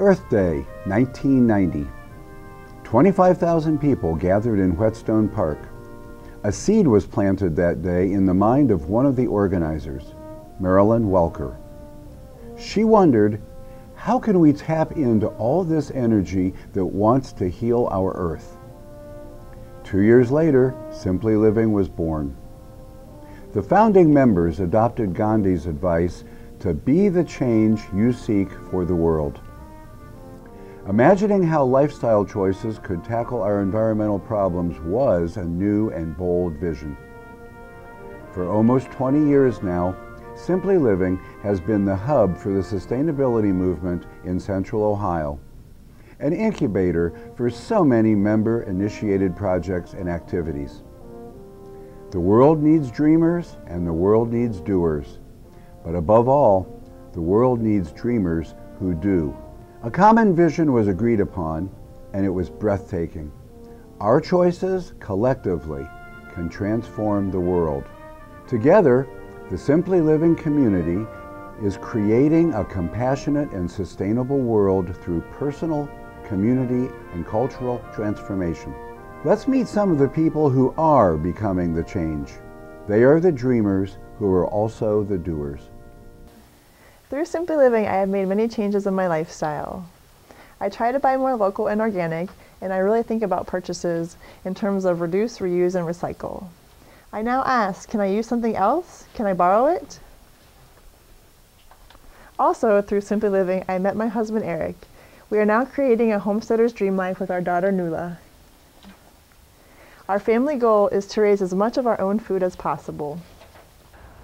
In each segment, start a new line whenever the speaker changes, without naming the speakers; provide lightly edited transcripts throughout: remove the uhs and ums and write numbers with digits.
Earth Day, 1990. 25,000 people gathered in Whetstone Park. A seed was planted that day in the mind of one of the organizers, Marilyn Welker. She wondered, how can we tap into all this energy that wants to heal our Earth? 2 years later, Simply Living was born. The founding members adopted Gandhi's advice to be the change you seek for the world. Imagining how lifestyle choices could tackle our environmental problems was a new and bold vision. For almost 20 years now, Simply Living has been the hub for the sustainability movement in Central Ohio, an incubator for so many member-initiated projects and activities. The world needs dreamers and the world needs doers, but above all, the world needs dreamers who do. A common vision was agreed upon, and it was breathtaking. Our choices, collectively, can transform the world. Together, the Simply Living community is creating a compassionate and sustainable world through personal, community, and cultural transformation. Let's meet some of the people who are becoming the change. They are the dreamers who are also the doers.
Through Simply Living, I have made many changes in my lifestyle. I try to buy more local and organic, and I really think about purchases in terms of reduce, reuse, and recycle. I now ask, can I use something else? Can I borrow it? Also, through Simply Living, I met my husband, Eric. We are now creating a homesteader's dream life with our daughter, Nuala. Our family goal is to raise as much of our own food as possible.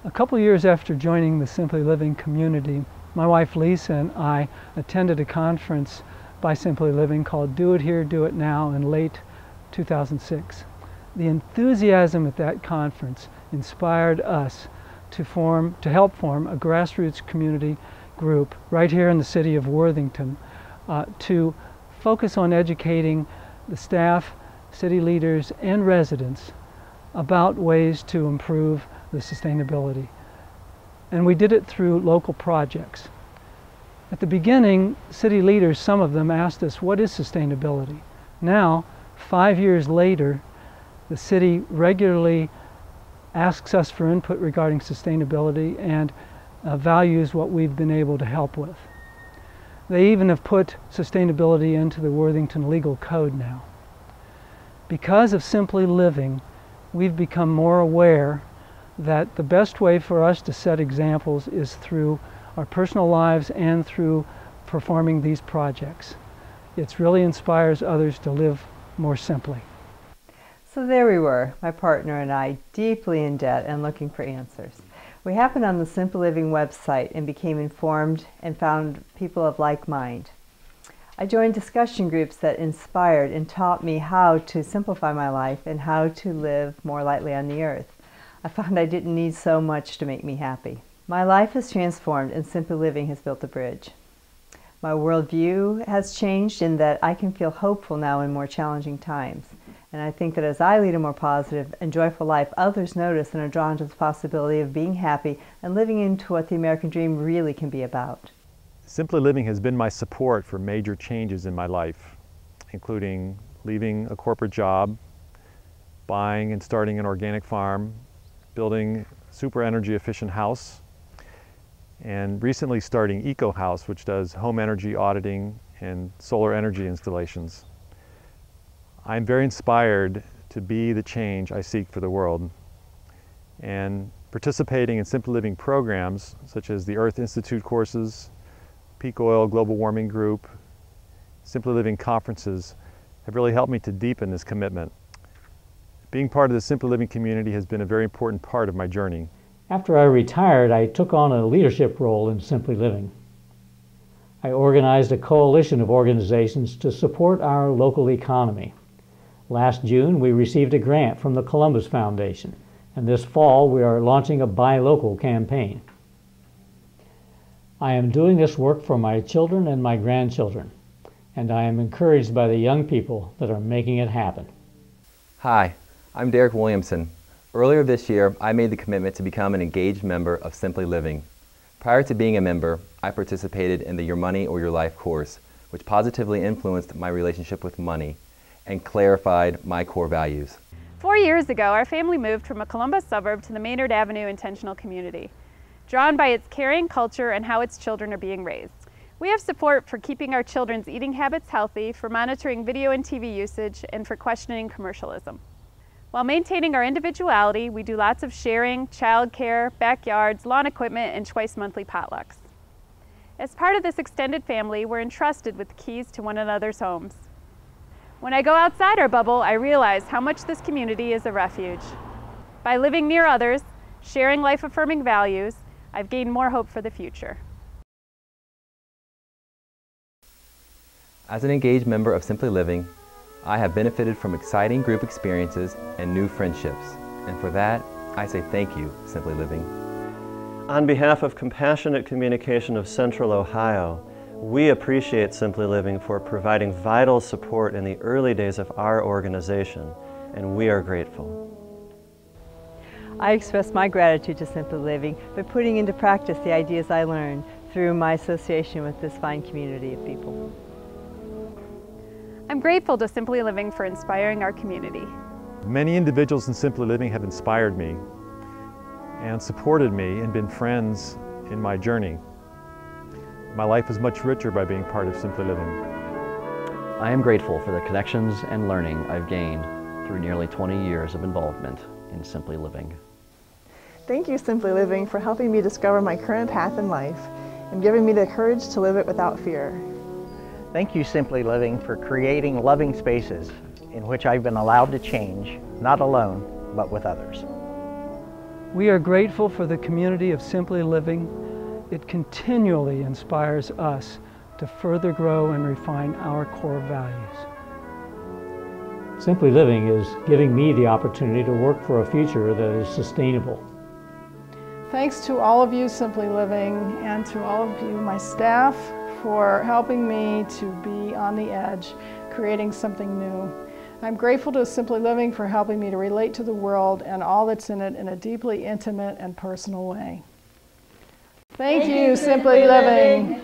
A couple years after joining the Simply Living community, my wife Lisa and I attended a conference by Simply Living called Do It Here, Do It Now in late 2006. The enthusiasm at that conference inspired us to help form a grassroots community group right here in the city of Worthington to focus on educating the staff, city leaders, and residents about ways to improve the sustainability. And we did it through local projects. At the beginning, city leaders, some of them asked us, what is sustainability? Now, 5 years later, the city regularly asks us for input regarding sustainability and values what we've been able to help with. They even have put sustainability into the Worthington Legal Code now. Because of Simply Living, we've become more aware that the best way for us to set examples is through our personal lives and through performing these projects. It really inspires others to live more simply.
So there we were, my partner and I, deeply in debt and looking for answers. We happened on the Simply Living website and became informed and found people of like mind. I joined discussion groups that inspired and taught me how to simplify my life and how to live more lightly on the earth. I found I didn't need so much to make me happy. My life has transformed and Simply Living has built a bridge. My worldview has changed in that I can feel hopeful now in more challenging times. And I think that as I lead a more positive and joyful life, others notice and are drawn to the possibility of being happy and living into what the American dream really can be about.
Simply Living has been my support for major changes in my life, including leaving a corporate job, buying and starting an organic farm, building a super energy efficient house, and recently starting Eco House, which does home energy auditing and solar energy installations. I'm very inspired to be the change I seek for the world, and participating in Simply Living programs such as the Earth Institute courses, Peak Oil Global Warming Group, Simply Living conferences have really helped me to deepen this commitment. Being part of the Simply Living community has been a very important part of my journey.
After I retired, I took on a leadership role in Simply Living. I organized a coalition of organizations to support our local economy. Last June, we received a grant from the Columbus Foundation, and this fall we are launching a Buy Local campaign. I am doing this work for my children and my grandchildren, and I am encouraged by the young people that are making it happen.
Hi, I'm Derek Williamson. Earlier this year, I made the commitment to become an engaged member of Simply Living. Prior to being a member, I participated in the Your Money or Your Life course, which positively influenced my relationship with money and clarified my core values.
4 years ago, our family moved from a Columbus suburb to the Maynard Avenue intentional community, drawn by its caring culture and how its children are being raised. We have support for keeping our children's eating habits healthy, for monitoring video and TV usage, and for questioning commercialism. While maintaining our individuality, we do lots of sharing, childcare, backyards, lawn equipment, and twice monthly potlucks. As part of this extended family, we're entrusted with the keys to one another's homes. When I go outside our bubble, I realize how much this community is a refuge. By living near others, sharing life-affirming values, I've gained more hope for the future.
As an engaged member of Simply Living, I have benefited from exciting group experiences and new friendships. And for that, I say thank you, Simply Living.
On behalf of Compassionate Communication of Central Ohio, we appreciate Simply Living for providing vital support in the early days of our organization, and we are grateful.
I express my gratitude to Simply Living by putting into practice the ideas I learned through my association with this fine community of people.
I'm grateful to Simply Living for inspiring our community.
Many individuals in Simply Living have inspired me and supported me and been friends in my journey. My life is much richer by being part of Simply Living.
I am grateful for the connections and learning I've gained through nearly 20 years of involvement in Simply Living.
Thank you, Simply Living, for helping me discover my current path in life and giving me the courage to live it without fear.
Thank you, Simply Living, for creating loving spaces in which I've been allowed to change, not alone, but with others.
We are grateful for the community of Simply Living. It continually inspires us to further grow and refine our core values.
Simply Living is giving me the opportunity to work for a future that is sustainable.
Thanks to all of you, Simply Living, and to all of you, my staff, for helping me to be on the edge, creating something new. I'm grateful to Simply Living for helping me to relate to the world and all that's in it in a deeply intimate and personal way. Thank you, Simply Living.